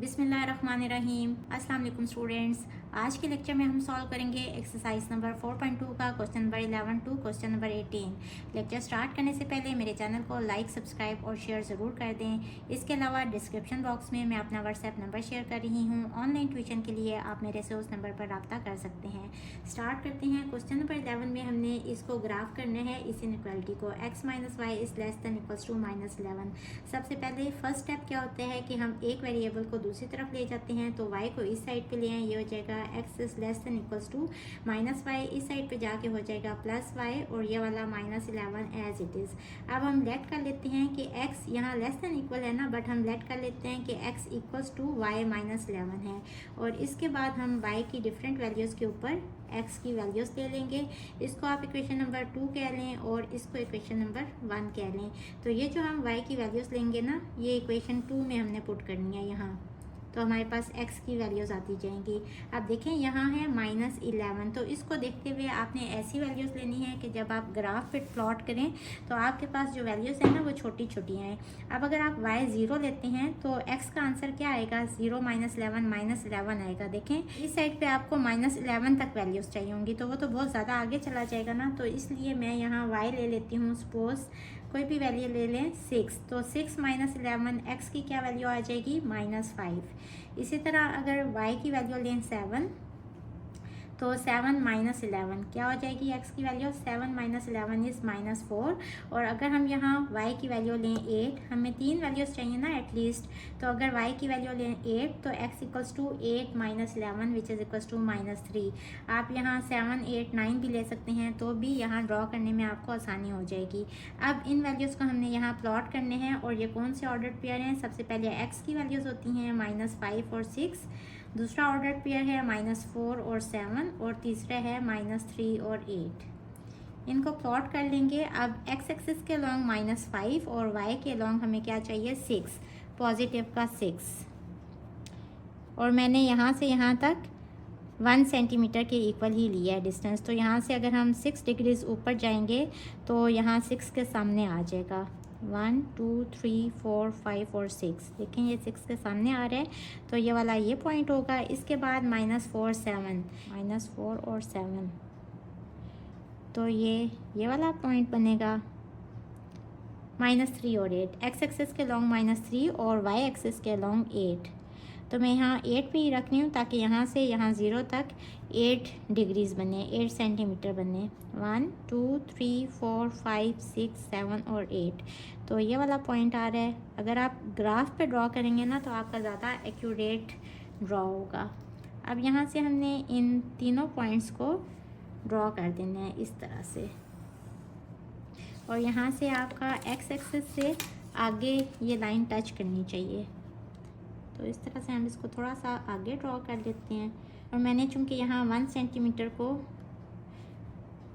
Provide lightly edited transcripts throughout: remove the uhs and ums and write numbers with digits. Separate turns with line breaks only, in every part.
बिस्मिल्लाहिर्रहमानिर्रहीम। अस्सलाम वालेकुम स्टूडेंट्स। आज के लेक्चर में हम सॉल्व करेंगे एक्सरसाइज नंबर 4.2 का question number 11 to question number 18। Lecture start करने से पहले मेरे चैनल को लाइक, सब्सक्राइब और शेयर ज़रूर कर दें। इसके अलावा डिस्क्रिप्शन बॉक्स में मैं अपना व्हाट्सएप नंबर शेयर कर रही हूँ। ऑनलाइन ट्यूशन के लिए आप मेरे से उस नंबर पर रब्ता कर सकते हैं। स्टार्ट करते हैं। क्वेश्चन नंबर 11 में हमने इसको ग्राफ करना है, इस इनइक्वालिटी को x minus y is less than equals to -11। सबसे पहले फर्स्ट स्टेप क्या होता है कि हम एक वेरिएबल को दूसरी तरफ ले जाते हैं, तो y को इस साइड पे ले आए, ये हो जाएगा x is less than equals to -y, इस साइड पे जाके हो जाएगा +y और ये वाला -11 एज इट इज़। अब हम लेट कर लेते हैं कि x यहाँ लेस देन इक्वल है ना, बट हम लेट कर लेते हैं कि x इक्वल्स टू y -11 है, और इसके बाद हम y की डिफरेंट वैल्यूज़ के ऊपर x की वैल्यूज़ ले लेंगे। इसको आप इक्वेशन नंबर 2 कह लें और इसको इक्वेशन नंबर 1 कह लें। तो ये जो हम y की वैल्यूज़ लेंगे ना, ये इक्वेशन 2 में हमने पुट करनी है यहाँ, तो हमारे पास x की वैल्यूज़ आती जाएंगी। अब देखें यहाँ है -11, तो इसको देखते हुए आपने ऐसी वैल्यूज़ लेनी है कि जब आप ग्राफ पे प्लॉट करें तो आपके पास जो वैल्यूज़ हैं ना वो छोटी छोटी आएँ। अब अगर आप y 0 लेते हैं तो x का आंसर क्या आएगा? 0 -11 आएगा। देखें इस साइड पे आपको -11 तक वैल्यूज़ चाहिए होंगी, तो वो तो बहुत ज़्यादा आगे चला जाएगा ना, तो इसलिए मैं यहाँ y ले लेती हूँ। सपोज कोई भी वैल्यू ले लें 6, तो 6 -11 x की क्या वैल्यू आ जाएगी? -5। इसी तरह अगर y की वैल्यू लें 7, तो 7 -11 क्या हो जाएगी? x की वैल्यू 7 -11 इज़ -4। और अगर हम यहाँ y की वैल्यू लें 8, हमें 3 वैल्यूज़ चाहिए ना एटलीस्ट, तो अगर y की वैल्यू लें 8 तो x equals to 8 -11 which is equals to -3। आप यहाँ 7, 8, 9 भी ले सकते हैं, तो भी यहाँ ड्रॉ करने में आपको आसानी हो जाएगी। अब इन वैल्यूज़ को हमने यहाँ प्लॉट करने हैं, और ये कौन से ऑर्डर पेयर हैं? सबसे पहले x की वैल्यूज़ होती हैं -5 और 6, दूसरा ऑर्डर पेयर है -4 और 7, और तीसरा है -3 और 8। इनको प्लॉट कर लेंगे। अब x एक्सिस के लॉन्ग -5 और y के लॉन्ग हमें क्या चाहिए? 6, पॉजिटिव का 6। और मैंने यहाँ से यहाँ तक 1 सेंटीमीटर के इक्वल ही लिया है डिस्टेंस, तो यहाँ से अगर हम 6 डिग्रीज़ ऊपर जाएंगे तो यहाँ 6 के सामने आ जाएगा। 1 2 3 4 5 और 6, देखें ये 6 के सामने आ रहा है, तो ये वाला ये पॉइंट होगा। इसके बाद -4 7, -4 और 7, तो ये वाला पॉइंट बनेगा। -3 और 8, x एक्सिस के लॉन्ग -3 और y एक्सिस के लॉन्ग 8, तो मैं यहाँ 8 पे ही रख रही हूँ ताकि यहाँ से यहाँ 0 तक 8 डिग्रीज़ बने, 8 सेंटीमीटर बने। 1 2 3 4 5 6 7 और 8, तो ये वाला पॉइंट आ रहा है। अगर आप ग्राफ पे ड्रॉ करेंगे ना तो आपका ज़्यादा एक्यूरेट ड्रॉ होगा। अब यहाँ से हमने इन तीनों पॉइंट्स को ड्रॉ कर देना है इस तरह से, और यहाँ से आपका x एक्सिस से आगे ये लाइन टच करनी चाहिए, तो इस तरह से हम इसको थोड़ा सा आगे ड्रॉ कर लेते हैं। और मैंने चूँकि यहाँ 1 सेंटीमीटर को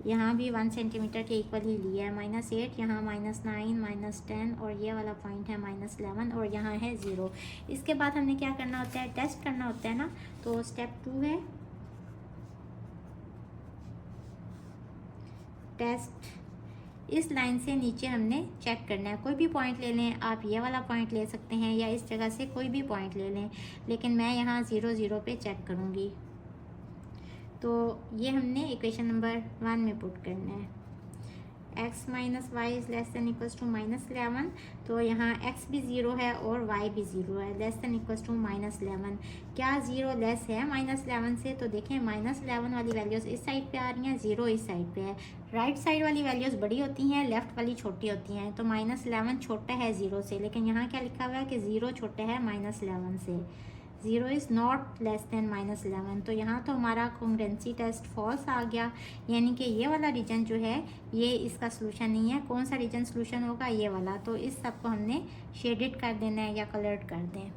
यहाँ भी 1 सेंटीमीटर के इक्वल ही लिया है। -8 यहाँ, -9 -10, और ये वाला पॉइंट है -11, और यहाँ है 0। इसके बाद हमने क्या करना होता है? टेस्ट करना होता है ना, तो स्टेप 2 है टेस्ट। इस लाइन से नीचे हमने चेक करना है। कोई भी पॉइंट ले लें आप, ये वाला पॉइंट ले सकते हैं या इस जगह से कोई भी पॉइंट ले लें, लेकिन मैं यहाँ 0 0 पे चेक करूँगी। तो ये हमने इक्वेशन नंबर 1 में पुट करना है। x minus y is less than equals to -11, तो यहाँ x भी 0 है और y भी 0 है, लेस दैन इक्वल्स टू -11। क्या 0 लेस है -11 से? तो देखें -11 वाली वैल्यूज़ इस साइड पे आ रही हैं, 0 इस साइड पे है। राइट साइड वाली वैल्यूज़ बड़ी होती हैं, लेफ़्ट वाली छोटी होती हैं, तो -11 छोटा है 0 से, लेकिन यहाँ क्या लिखा हुआ है कि 0 छोटा है -11 से। 0 इज़ नॉट लेस दैन -11, तो यहाँ तो हमारा कॉन्ग्रुएंसी टेस्ट फॉल्स आ गया, यानी कि ये वाला रीजन जो है ये इसका सलूशन नहीं है। कौन सा रीजन सलूशन होगा? ये वाला। तो इस सब को हमने शेडेड कर देना है या कलर्ड कर दें।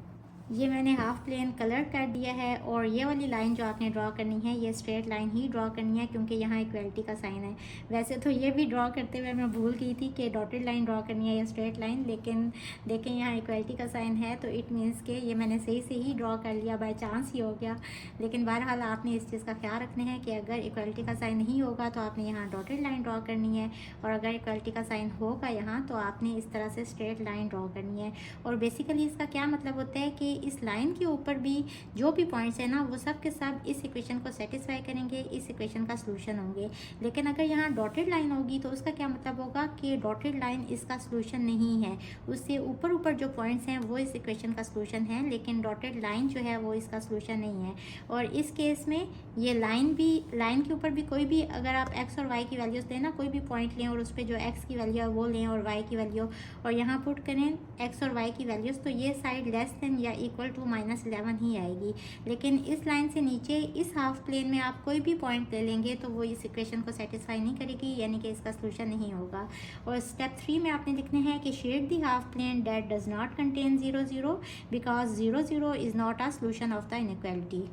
ये मैंने हाफ प्लेन कलर कर दिया है, और ये वाली लाइन जो आपने ड्रॉ करनी है ये स्ट्रेट लाइन ही ड्रॉ करनी है, क्योंकि यहाँ इक्वलिटी का साइन है। वैसे तो ये भी ड्रॉ करते हुए मैं भूल गई थी कि डॉटेड लाइन ड्रॉ करनी है या स्ट्रेट लाइन, लेकिन देखें यहाँ इक्वलिटी का साइन है, तो इट मीन्स कि ये मैंने सही से ही ड्रॉ कर लिया, बाई चांस ही हो गया। लेकिन बहरहाल आपने इस चीज़ का ख्याल रखना है कि अगर इक्वलिटी का साइन नहीं होगा तो आपने यहाँ डॉटेड लाइन ड्रॉ करनी है, और अगर इक्वलिटी का साइन होगा यहाँ तो आपने इस तरह से स्ट्रेट लाइन ड्रॉ करनी है। और बेसिकली इसका क्या मतलब होता है कि इस लाइन के ऊपर भी जो भी पॉइंट्स है ना वो सब के सब इस इक्वेशन को सेटिस्फाई करेंगे, इस इक्वेशन का सोल्यूशन होंगे। लेकिन अगर यहाँ डॉटेड लाइन होगी तो उसका क्या मतलब होगा कि डॉटेड लाइन इसका सोल्यूशन नहीं है, उससे ऊपर ऊपर जो पॉइंट्स हैं वो इस इक्वेशन का सोल्यूशन है, लेकिन डॉटेड लाइन जो है वो इसका सोल्यूशन नहीं है। और इस केस में ये लाइन के ऊपर भी कोई भी अगर आप x और y की वैल्यूज़ दें ना, कोई भी पॉइंट लें और उस पर जो x की वैल्यू है वो लें और y की वैल्यू और यहाँ पुट करें x और y की वैल्यूज़, तो ये साइड लेस देन या इक्वल टू -11 ही आएगी। लेकिन इस लाइन से नीचे इस हाफ प्लेन में आप कोई भी पॉइंट ले लेंगे तो वो इस इक्वेशन को सेटिस्फाई नहीं करेगी, यानी कि इसका सोल्यूशन नहीं होगा। और स्टेप 3 में आपने लिखने हैं कि shade the half plane that does not contain 0 0 because 0 0 is not a solution of the inequality.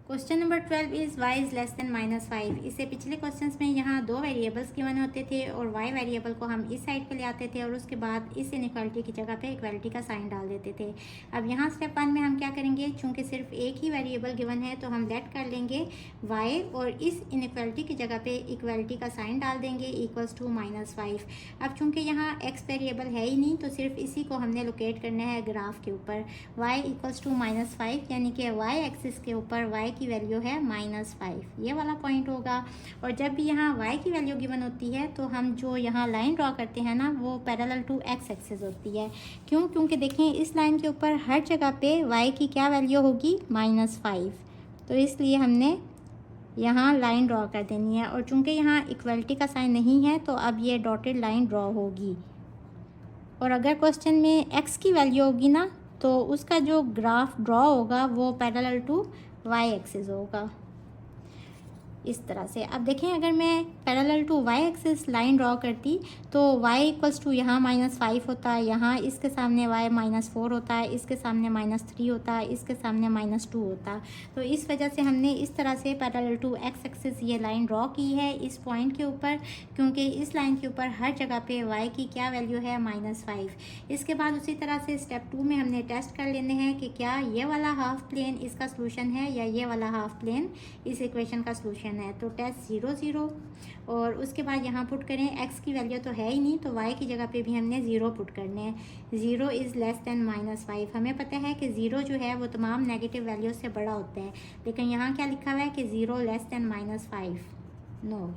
Question number 12 is y is less than -5। इससे पिछले क्वेश्चंस में यहाँ दो वेरिएबल्स गिवन होते थे और y वेरिएबल को हम इस साइड पे ले आते थे और उसके बाद इस इनइक्वालिटी की जगह पे इक्वालिटी का साइन डाल देते थे। अब यहाँ स्टेप 1 में हम क्या करेंगे, चूँकि सिर्फ एक ही वेरिएबल गिवन है तो हम लेट कर लेंगे y और इस इनइक्वालिटी की जगह पे इक्वालिटी का साइन डाल देंगे इक्वल्स टू -5। अब चूँकि यहाँ x वेरिएबल है ही नहीं तो सिर्फ इसी को हमने लोकेट करना है ग्राफ के ऊपर। y इक्वल्स टू -5 यानी कि y एक्सिस के ऊपर y की वैल्यू है -5, ये वाला पॉइंट होगा। और जब भी यहाँ y की वैल्यू गिवन होती है तो हम जो यहाँ लाइन ड्रॉ करते हैं ना वो पैरेलल टू x एक्सिस होती है। क्यों? क्योंकि देखें इस लाइन के ऊपर हर जगह पे y की क्या वैल्यू होगी, -5, तो इसलिए हमने यहाँ लाइन ड्रॉ कर देनी है। और चूँकि यहाँ इक्वलिटी का साइन नहीं है तो अब ये डॉटेड लाइन ड्रॉ होगी। और अगर क्वेश्चन में x की वैल्यू होगी ना तो उसका जो ग्राफ ड्रॉ होगा वो पैरेलल टू y एक्सिस होगा इस तरह से। अब देखें अगर मैं parallel to y axis line draw करती तो y इक्वल्स टू यहाँ -5 होता है, यहाँ इसके सामने y -4 होता है, इसके सामने -3 होता है, इसके सामने -2 होता है। तो इस वजह से हमने इस तरह से पैरेलल टू x एक्सिस ये लाइन ड्रॉ की है इस पॉइंट के ऊपर, क्योंकि इस लाइन के ऊपर हर जगह पे y की क्या वैल्यू है, -5। इसके बाद उसी तरह से स्टेप 2 में हमने टेस्ट कर लेने हैं कि क्या ये वाला हाफ प्लेन इसका सोल्यूशन है या ये वाला हाफ प्लेन इस इक्वेशन का सोल्यूशन है। तो टेस्ट 0 0 और उसके बाद यहाँ पुट करें, x की वैल्यू तो है ही नहीं तो y की जगह पे भी हमने 0 पुट करने हैं। 0 इज़ लेस देन -5। हमें पता है कि 0 जो है वो तमाम नेगेटिव वैल्यू से बड़ा होता है, लेकिन यहाँ क्या लिखा हुआ है कि 0 लेस देन -5, नो।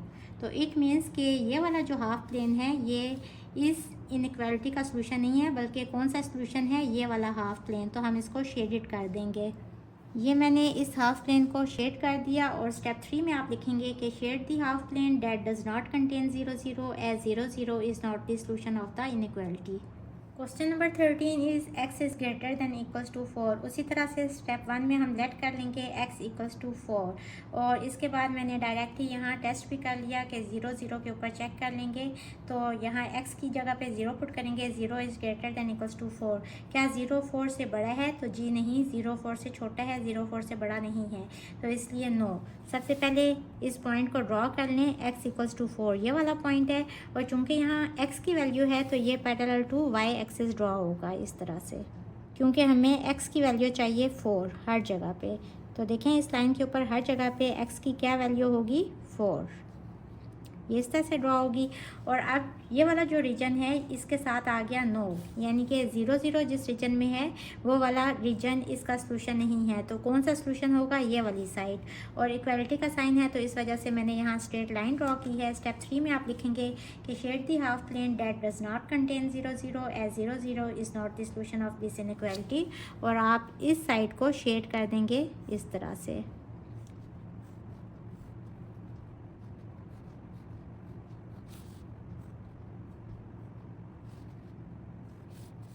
तो इट मीन्स कि ये वाला जो हाफ प्लेन है ये इस इनइक्वालिटी का सोल्यूशन नहीं है, बल्कि कौन सा सोल्यूशन है, ये वाला हाफ प्लेन। तो हम इसको शेडेड कर देंगे। ये मैंने इस हाफ प्लेन को शेड कर दिया। और स्टेप 3 में आप लिखेंगे कि shade the half plane that does not contain 0 0 as 0 0 is not the solution of the inequality. Question number 13 is x is greater than equals to 4। उसी तरह से स्टेप 1 में हम लेट कर लेंगे x इक्वल्स टू 4 और इसके बाद मैंने डायरेक्टली यहाँ टेस्ट भी कर लिया कि 0 0 के ऊपर चेक कर लेंगे। तो यहाँ x की जगह पे 0 पुट करेंगे, 0 is greater than equals to 4। क्या 0 4 से बड़ा है? तो जी नहीं, 0 4 से छोटा है, 0 4 से बड़ा नहीं है, तो इसलिए नो। सबसे पहले इस पॉइंट को ड्रॉ कर लें, x इक्वल्स टू 4 ये वाला पॉइंट है। और चूँकि यहाँ x की वैल्यू है तो ये parallel to y axis draw होगा इस तरह से, क्योंकि हमें x की वैल्यू चाहिए 4 हर जगह पे। तो देखें इस लाइन के ऊपर हर जगह पे x की क्या वैल्यू होगी, 4, ये इस तरह से ड्रॉ होगी। और अब ये वाला जो रीजन है इसके साथ आ गया नो, यानी कि 0 0 जिस रीजन में है वो वाला रीजन इसका सोल्यूशन नहीं है। तो कौन सा सोल्यूशन होगा, ये वाली साइड। और इक्वालिटी का साइन है तो इस वजह से मैंने यहाँ स्ट्रेट लाइन ड्रॉ की है। स्टेप 3 में आप लिखेंगे कि shade the half plane that does not contain 0 0 as 0 0 is not the solution of this inequality. और आप इस साइड को शेड कर देंगे इस तरह से।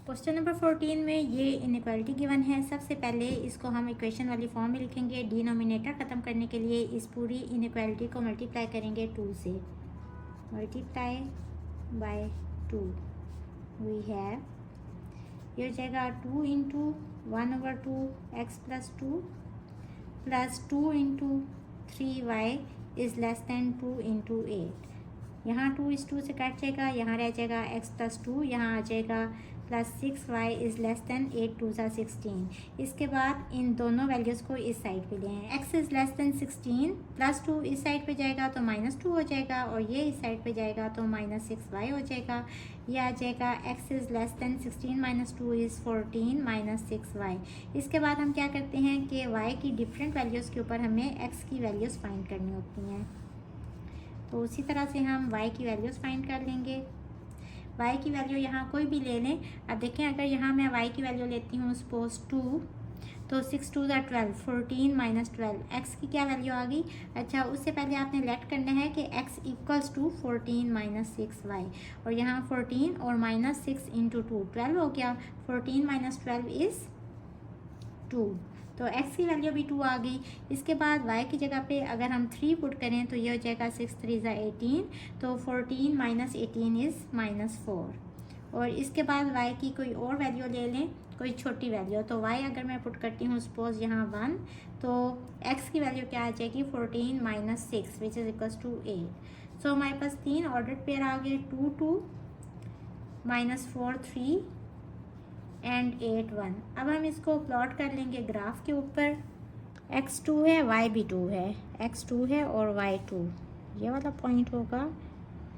क्वेश्चन नंबर 14 में ये इनइक्वालिटी गिवन है। सबसे पहले इसको हम इक्वेशन वाली फॉर्म में लिखेंगे। डिनोमिनेटर ख़त्म करने के लिए इस पूरी इनइक्वालिटी को मल्टीप्लाई करेंगे 2 से। मल्टीप्लाई बाय 2 वी हैव, ये हो जाएगा 2 into 1/2 x plus 2 plus 2 into 3y is less then 2 into 8। यहाँ 2 इस 2 से कट जाएगा, यहाँ रह जाएगा x प्लस 2, यहाँ आ जाएगा plus 6y is less then 8 2 ज़ा 16। इसके बाद इन दोनों वैल्यूज़ को इस साइड पे ले आएँ। x is less then 16 plus 2 इस साइड पे जाएगा तो -2 हो जाएगा, और ये इस साइड पे जाएगा तो -6y हो जाएगा। ये आ जाएगा x is less then 16 - 2 is 14 - 6y। इसके बाद हम क्या करते हैं कि y की डिफरेंट वैल्यूज़ के ऊपर हमें x की वैल्यूज़ फाइंड करनी होती हैं। तो उसी तरह से हम y की वैल्यूज़ फाइंड कर लेंगे। y की वैल्यू यहाँ कोई भी ले लें। अब देखें, अगर यहाँ मैं y की वैल्यू लेती हूँ सपोज 2, तो 6 2 = 12, 14 - 12, x की क्या वैल्यू आ गई। अच्छा, उससे पहले आपने लेट करना है कि x = 14 - 6y, और यहाँ 14 और -6 × 2 12 हो गया। 14 - 12 इज़ 2, तो x की वैल्यू भी 2 आ गई। इसके बाद y की जगह पे अगर हम 3 पुट करें तो ये हो जाएगा 6 3 = 18, तो 14 - 18 इज़ -4। और इसके बाद y की कोई और वैल्यू ले लें, कोई छोटी वैल्यू। तो y अगर मैं पुट करती हूँ सपोज यहाँ 1, तो x की वैल्यू क्या आ जाएगी 14 - 6 विच इज़ इक्वल्स टू 8। सो हमारे पास 3 ऑर्डर पेयर आ गए, 2 2 -4 3 एंड 8 1। अब हम इसको प्लॉट कर लेंगे ग्राफ के ऊपर। x 2 है, y भी 2 है, x 2 है और y 2। ये वाला पॉइंट होगा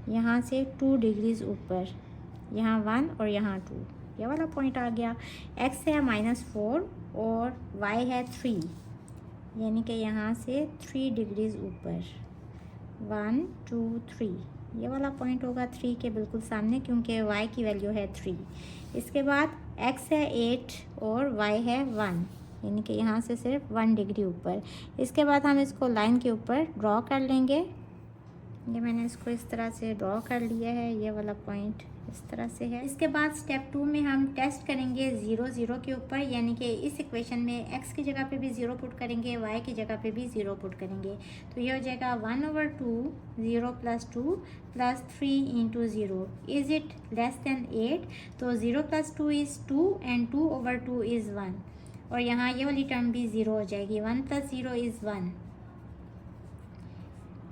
यहाँ से 2 डिग्रीज ऊपर, यहाँ 1 और यहाँ 2, ये वाला पॉइंट आ गया। x है -4 और y है 3, यानी कि यहाँ से 3 डिग्रीज ऊपर, 1 2 3, ये वाला पॉइंट होगा 3 के बिल्कुल सामने, क्योंकि y की वैल्यू है 3। इसके बाद x है 8 और y है 1, यानी कि यहाँ से सिर्फ 1 डिग्री ऊपर। इसके बाद हम इसको लाइन के ऊपर ड्रॉ कर लेंगे। ये मैंने इसको इस तरह से ड्रॉ कर लिया है, ये वाला पॉइंट इस तरह से है। इसके बाद स्टेप 2 में हम टेस्ट करेंगे 0 0 के ऊपर, यानी कि इस इक्वेशन में x की जगह पे भी 0 पुट करेंगे, y की जगह पे भी 0 पुट करेंगे। तो ये हो जाएगा 1/2 0 + 2 + 3 × 0 इज़ इट लेस दैन 8। तो 0 + 2 इज़ 2 एंड 2/2 इज़ 1, और यहाँ ये वाली टर्म भी 0 हो जाएगी। 1 + 0 इज़ 1।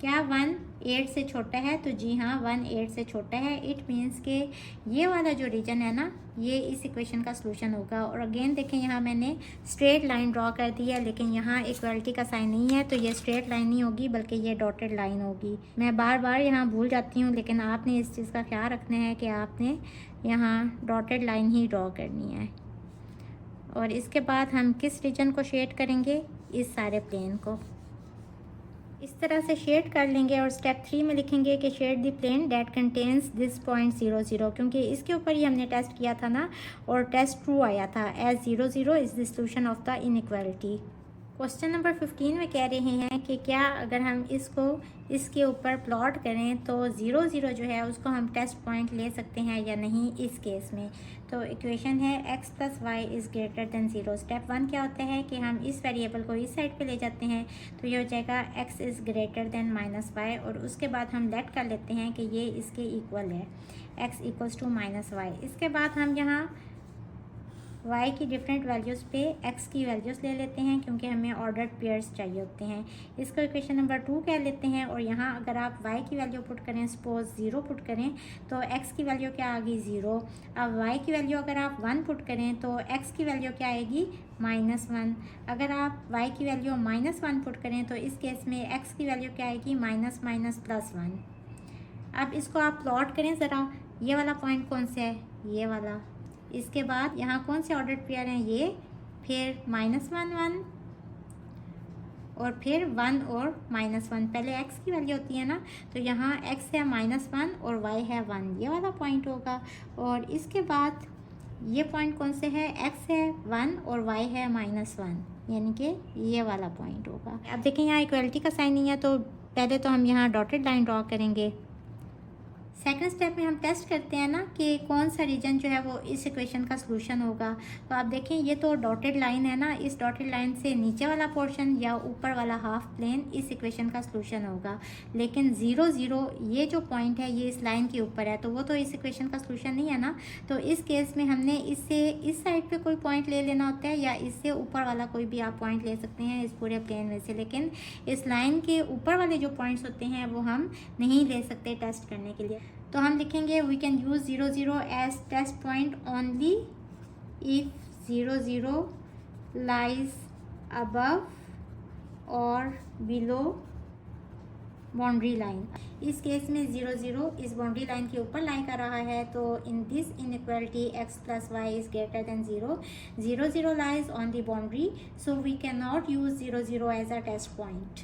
क्या 1 8 से छोटा है? तो जी हाँ, 1 8 से छोटा है। इट मीन्स के ये वाला जो रीजन है ना, ये इस इक्वेशन का सलूशन होगा। और अगेन देखें, यहाँ मैंने स्ट्रेट लाइन ड्रॉ कर दी है, लेकिन यहाँ इक्वालिटी का साइन नहीं है, तो ये स्ट्रेट लाइन नहीं होगी बल्कि ये डॉटेड लाइन होगी। मैं बार बार यहाँ भूल जाती हूँ, लेकिन आपने इस चीज़ का ख्याल रखना है कि आपने यहाँ डॉटेड लाइन ही ड्रॉ करनी है। और इसके बाद हम किस रीजन को शेड करेंगे? इस सारे प्लेन को इस तरह से शेड कर लेंगे। और स्टेप 3 में लिखेंगे कि shade the plane that contains this point 0 0, क्योंकि इसके ऊपर ही हमने टेस्ट किया था ना, और टेस्ट ट्रू आया था। As 0 0 is the solution of the inequality. Question number 15 में कह रहे हैं कि क्या अगर हम इसको इसके ऊपर प्लॉट करें तो 0 0 जो है उसको हम टेस्ट पॉइंट ले सकते हैं या नहीं इस केस में। तो इक्वेशन है x + y is greater than 0। Step 1 क्या होता है कि हम इस वेरिएबल को इस साइड पे ले जाते हैं, तो ये हो जाएगा x is greater than -y, और उसके बाद हम लेट कर लेते हैं कि ये इसके इक्वल है, x = -y। इसके बाद हम यहाँ y की डिफरेंट वैल्यूज़ पे x की वैल्यूज़ ले लेते हैं, क्योंकि हमें ऑर्डर्ड पेयर्स चाहिए होते हैं। इसको इक्वेशन नंबर 2 कह लेते हैं। और यहाँ अगर आप y की वैल्यू पुट करें, सपोज 0 पुट करें, तो x की वैल्यू क्या आ गई 0। अब y की वैल्यू अगर आप 1 पुट करें तो x की वैल्यू क्या आएगी -1। अगर आप y की वैल्यू -1 पुट करें तो इस केस में x की वैल्यू क्या आएगी -1। अब इसको आप प्लॉट करें ज़रा, ये वाला पॉइंट कौन सा है? ये वाला। इसके बाद यहाँ कौन से ऑर्डर्ड पेयर हैं? ये, फिर -1 1 और फिर 1 और -1। पहले x की वैल्यू होती है ना, तो यहाँ x है -1 और y है 1, ये वाला पॉइंट होगा। और इसके बाद ये पॉइंट कौन से है? x है 1 और y है -1, यानी कि ये वाला पॉइंट होगा। अब देखें, यहाँ इक्वलिटी का साइन नहीं है, तो पहले तो हम यहाँ डॉटेड लाइन ड्रॉ करेंगे। सेकंड स्टेप में हम टेस्ट करते हैं ना कि कौन सा रीजन जो है वो इस इक्वेशन का सलूशन होगा। तो आप देखें, ये तो डॉटेड लाइन है ना, इस डॉटेड लाइन से नीचे वाला पोर्शन या ऊपर वाला हाफ प्लेन इस इक्वेशन का सलूशन होगा। लेकिन 0 0 ये जो पॉइंट है ये इस लाइन के ऊपर है, तो वो तो इस इक्वेशन का सलूशन नहीं है ना। तो इस केस में हमने इससे इस साइड पे कोई पॉइंट ले लेना होता है, या इससे ऊपर वाला कोई भी आप पॉइंट ले सकते हैं इस पूरे प्लेन में से। लेकिन इस लाइन के ऊपर वाले जो पॉइंट्स होते हैं वो हम नहीं ले सकते टेस्ट करने के लिए। तो हम लिखेंगे we can use 0 0 as test point only if 0 0 lies above और बिलो बाउंड्री लाइन। इस केस में 0 0 इस बाउंड्री लाइन के ऊपर लाई कर रहा है, तो in this inequality x plus y is greater than 0, 0 0 lies on the boundary, so we can not use 0 0 as a test point.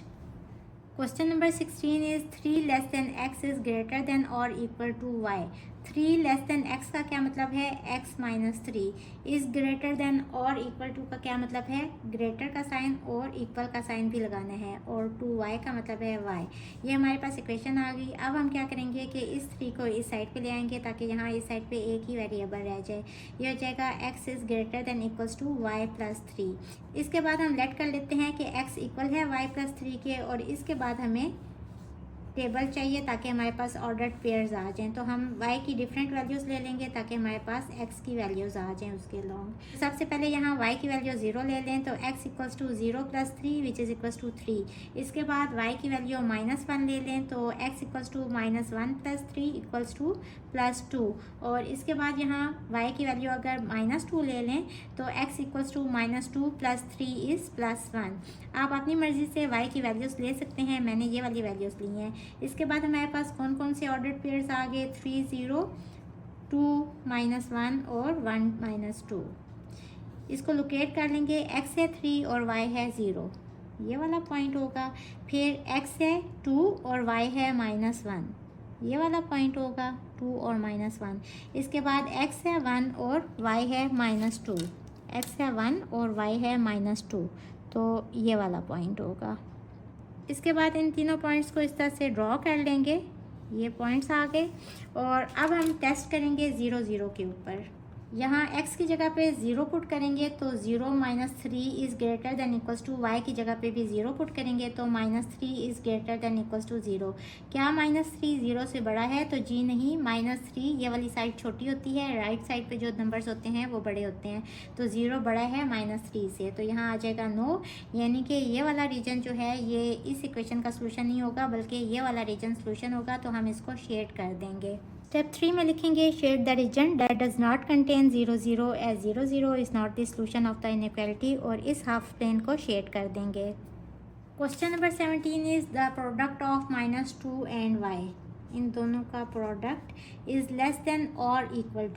Question number 16 is 3 less than x is greater than और equal to y। 3 less than x का क्या मतलब है, x minus 3 is greater than और equal to का क्या मतलब है, ग्रेटर का साइन और इक्वल का साइन भी लगाना है, और 2y का मतलब है y। ये हमारे पास इक्वेशन आ गई। अब हम क्या करेंगे कि इस 3 को इस साइड पे ले आएंगे ताकि यहाँ इस साइड पे एक ही वेरिएबल रह जाए। ये हो जाएगा x is greater than equals to y plus 3। इसके बाद हम लेट कर लेते हैं कि x इक्वल है y प्लस 3 के, और इसके बाद हमें टेबल चाहिए ताकि हमारे पास ऑर्डर्ड पेयर्स आ जाएं। तो हम y की डिफरेंट वैल्यूज़ ले लेंगे ताकि हमारे पास x की वैल्यूज़ आ जाएं उसके लॉन्ग। सबसे पहले यहाँ y की वैल्यू 0 ले लें, तो x equals to 0 plus 3 which is equals to 3। इसके बाद y की वैल्यू -1 ले लें, तो x equals to -1 plus 3 equals to +2। और इसके बाद यहाँ y की वैल्यू अगर -2 ले लें, तो x equals to -2 plus 3 is +1। आप अपनी मर्ज़ी से y की वैल्यूज़ ले सकते हैं, मैंने ये वाली वैल्यूज़ ली हैं। इसके बाद हमारे पास कौन कौन से ऑर्डर्ड पेयर्स आ गए, 3 0 2 -1 और 1 -2। इसको लोकेट कर लेंगे, x है 3 और y है 0, ये वाला पॉइंट होगा। फिर x है 2 और y है -1, ये वाला पॉइंट होगा 2 और -1। इसके बाद x है 1 और y है -2, x है 1 और y है -2, तो ये वाला पॉइंट होगा। इसके बाद इन तीनों पॉइंट्स को इस तरह से ड्रॉ कर लेंगे, ये पॉइंट्स आ गए। और अब हम टेस्ट करेंगे 0 0 के ऊपर। यहाँ x की जगह पे 0 पुट करेंगे, तो 0 -3 is greater than equals to, y की जगह पे भी 0 पुट करेंगे तो -3 is greater than equals to 0। क्या -3 0 से बड़ा है, तो जी नहीं, -3 ये वाली साइड छोटी होती है, राइट साइड पे जो नंबर्स होते हैं वो बड़े होते हैं, तो 0 बड़ा है -3 से, तो यहाँ आ जाएगा नो। यानी कि ये वाला रीजन जो है ये इस इक्वेशन का सोल्यूशन नहीं होगा, बल्कि ये वाला रीजन सोल्यूशन होगा, तो हम इसको शेड कर देंगे। स्टेप 3 में लिखेंगे shade the region that does not contain 0 0 as 0 0 is not the solution of the inequality, और इस हाफ प्लेन को शेड कर देंगे। Question number 17 is the product of -2 and y। इन दोनों का प्रोडक्ट इज़ लेस देन और equal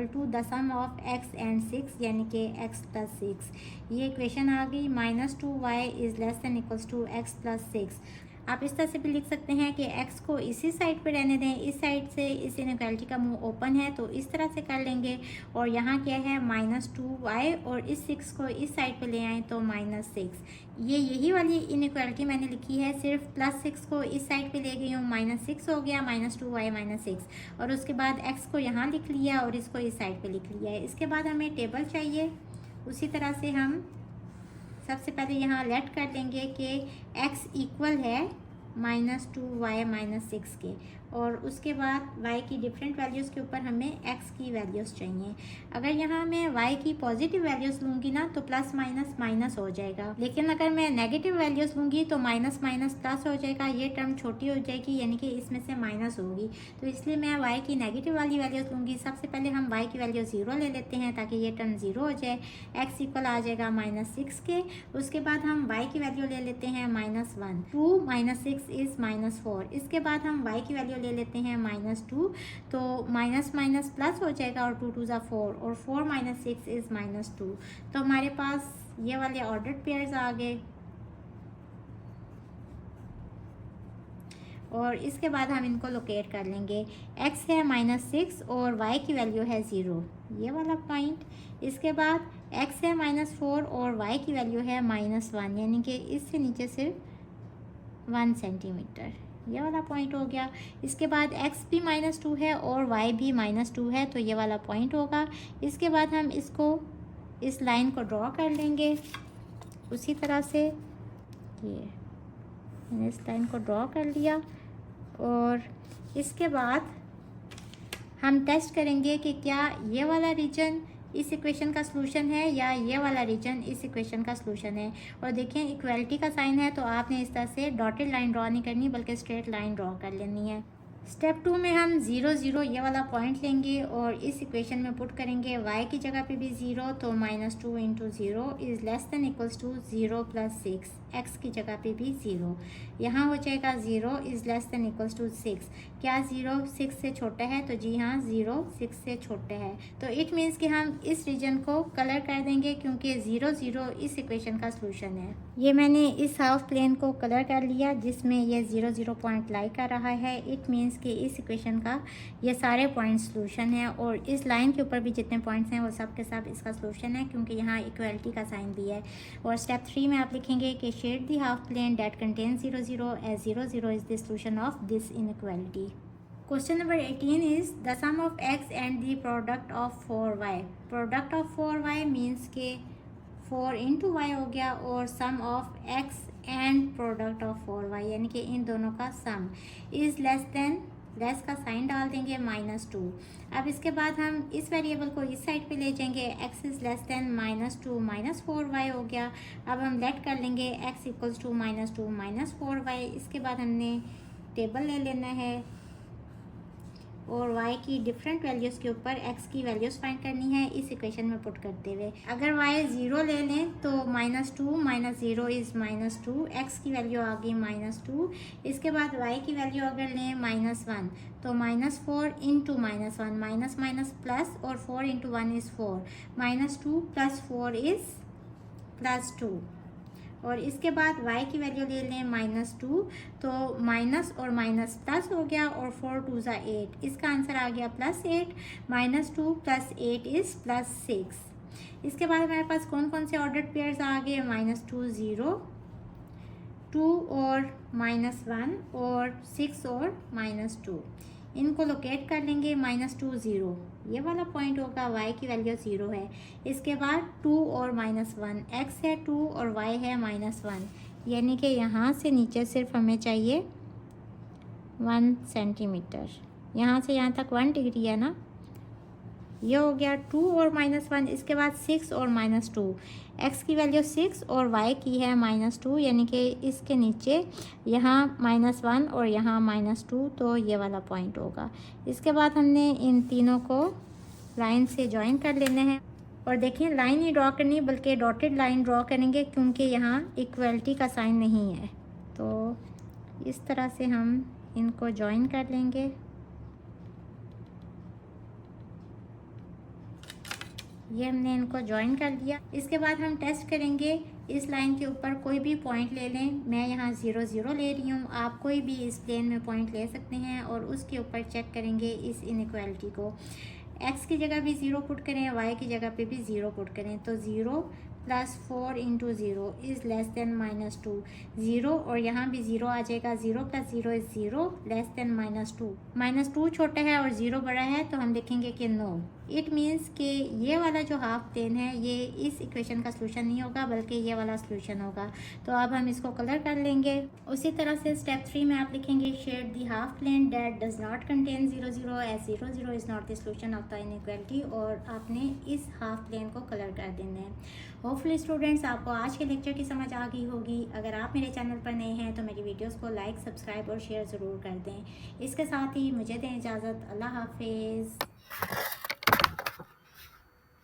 to the sum of x and 6, यानी कि x प्लस 6। ये इक्वेशन आ गई। -2y is less than equals to x plus 6। आप इस तरह से भी लिख सकते हैं कि x को इसी साइड पे रहने दें, इस साइड से इस इनइक्वालिटी का मुंह ओपन है, तो इस तरह से कर लेंगे। और यहाँ क्या है -2y, और इस 6 को इस साइड पे ले आएँ तो -6। ये यही वाली इनइक्वालिटी मैंने लिखी है, सिर्फ +6 को इस साइड पे ले गई हूँ, -6 हो गया, -2y -6, और उसके बाद x को यहाँ लिख लिया और इसको इस साइड पे लिख लिया है। इसके बाद हमें टेबल चाहिए, उसी तरह से हम सबसे पहले यहाँ लेट कर लेंगे कि x इक्वल है -2y -6 के, और उसके बाद y की डिफरेंट वैल्यूज़ के ऊपर हमें x की वैल्यूज़ चाहिए। अगर यहाँ मैं y की पॉजिटिव वैल्यूज़ लूँगी ना तो प्लस माइनस माइनस हो जाएगा, लेकिन अगर मैं नेगेटिव वैल्यूज़ लूँगी तो माइनस माइनस प्लस हो जाएगा, ये टर्म छोटी हो जाएगी, यानी कि इसमें से माइनस होगी। तो इसलिए मैं y की नेगेटिव वाली वैल्यूज़ लूँगी। सबसे पहले हम y की वैल्यू 0 ले लेते हैं ताकि ये टर्म 0 हो जाए। x इक्वल आ जाएगा -6 के। उसके बाद हम y की वैल्यू ले लेते हैं -1, 2 - 6 इज़ -4। इसके बाद हम y की वैल्यू ले लेते हैं -2, तो माइनस माइनस प्लस हो जाएगा, और 2 2 ज़ा 4, और 4 - 6 इज़ -2। तो हमारे पास ये वाले ऑर्डर्ड पेयर्स आ गए। और इसके बाद हम इनको लोकेट कर लेंगे। x है -6 और y की वैल्यू है 0, ये वाला पॉइंट। इसके बाद x है -4 और y की वैल्यू है -1, यानी कि इससे नीचे सिर्फ 1 सेंटीमीटर, ये वाला पॉइंट हो गया। इसके बाद x भी -2 है और y भी -2 है, तो ये वाला पॉइंट होगा। इसके बाद हम इसको इस लाइन को ड्रॉ कर लेंगे उसी तरह से, ये मैंने इस लाइन को ड्रॉ कर लिया। और इसके बाद हम टेस्ट करेंगे कि क्या ये वाला रीजन इस इक्वेशन का सलूशन है या ये वाला रीजन इस इक्वेशन का सलूशन है। और देखें इक्वालिटी का साइन है, तो आपने इस तरह से डॉटेड लाइन ड्रॉ नहीं करनी बल्कि स्ट्रेट लाइन ड्रॉ कर लेनी है। स्टेप 2 में हम 0 0 ये वाला पॉइंट लेंगे और इस इक्वेशन में पुट करेंगे y की जगह पे भी 0, तो -2 into 0 is less than equals to 0 + 6, x की जगह पे भी 0, यहाँ हो जाएगा 0 is less than equals to 6। क्या 0 6 से छोटा है? तो जी हाँ, 0 6 से छोटा है। तो इट मीन्स कि हम इस रीजन को कलर कर देंगे क्योंकि 0 0 इस इक्वेशन का सोल्यूशन है। ये मैंने इस हाफ प्लेन को कलर कर लिया जिसमें ये 0 0 पॉइंट लाई कर रहा है। इट मीन्स कि इस इक्वेशन का ये सारे पॉइंट सोल्यूशन है और इस लाइन के ऊपर भी जितने पॉइंट्स हैं वो सब के सब इसका सोल्यूशन है क्योंकि यहाँ इक्वलिटी का साइन भी है। और स्टेप 3 में आप लिखेंगे कि shade the half plane that contains 0 0 as 0 0 is the solution of this inequality. Question number 18 is the sum of x and the product of 4y। Product of 4y means के 4 into y हो गया और sum of x and product of 4y यानी कि इन दोनों का sum is less than, less का साइन डाल देंगे -2। अब इसके बाद हम इस वेरिएबल को इस साइड पे ले जाएंगे, x is less then -2 4y हो गया। अब हम लेट कर लेंगे x इक्वल्स टू -2 4y। इसके बाद हमने टेबल ले लेना है और y की डिफरेंट वैल्यूज़ के ऊपर x की वैल्यूज़ फाइंड करनी है इस इक्वेशन में पुट करते हुए। अगर y 0 ले लें तो -2 - 0 इज़ -2, x की वैल्यू आ गई -2। इसके बाद y की वैल्यू अगर लें -1 तो -4 इंटू -1, माइनस माइनस प्लस और 4 इंटू 1 इज़ 4, -2 + 4 इज़ +2। और इसके बाद y की वैल्यू ले लें -2 तो माइनस और माइनस प्लस हो गया और 4 2 ज़ा 8, इसका आंसर आ गया +8। -2 + 8 इज़ +6। इसके बाद हमारे पास कौन कौन से ऑर्डर्ड पेयर्स आ गए? -2 0, 2 और -1 और 6 और -2। इनको लोकेट कर लेंगे। -2 0 ये वाला पॉइंट होगा, y की वैल्यू 0 है। इसके बाद 2 और -1, x है 2 और y है -1, यानी कि यहाँ से नीचे सिर्फ हमें चाहिए 1 सेंटीमीटर। यहाँ से यहाँ तक 1 डिग्री है ना, ये हो गया 2 और -1। इसके बाद 6 और -2, x की वैल्यू 6 और y की है -2, यानी कि इसके नीचे यहाँ -1 और यहाँ -2, तो ये वाला पॉइंट होगा। इसके बाद हमने इन तीनों को लाइन से जॉइन कर लेना है और देखिए लाइन नहीं ड्रॉ करनी बल्कि डॉटेड लाइन ड्रॉ करेंगे क्योंकि यहाँ इक्वलिटी का साइन नहीं है। तो इस तरह से हम इनको जॉइन कर लेंगे। ये हमने इनको ज्वाइन कर दिया। इसके बाद हम टेस्ट करेंगे, इस लाइन के ऊपर कोई भी पॉइंट ले लें। मैं यहाँ 0 0 ले रही हूँ, आप कोई भी इस प्लेन में पॉइंट ले सकते हैं और उसके ऊपर चेक करेंगे इस इनइक्वालिटी को। x की जगह भी 0 पुट करें, y की जगह पे भी 0 पुट करें, तो 0 + 4 इंटू 0 इज़ लेस देन -2। 0 और यहाँ भी 0 आ जाएगा, 0 + 0 इज़ 0, लेस देन -2। -2 छोटा है और 0 बड़ा है तो हम लिखेंगे कि नो। इट मीन्स कि ये वाला जो हाफ प्लेन है ये इस इक्वेशन का सोल्यूशन नहीं होगा बल्कि ये वाला सोल्यूशन होगा। तो अब हम इसको कलर कर लेंगे। उसी तरह से स्टेप 3 में आप लिखेंगे shade the half plane that does not contain 0 0 as 0 0 is not the solution of the inequality, और आपने इस हाफ प्लेन को कलर कर देना है। होपफुली स्टूडेंट्स आपको आज के लेक्चर की समझ आ गई होगी। अगर आप मेरे चैनल पर नए हैं तो मेरी वीडियोस को लाइक, सब्सक्राइब और शेयर ज़रूर कर दें। इसके साथ ही मुझे दें इजाज़त। अल्लाह हाफिज़।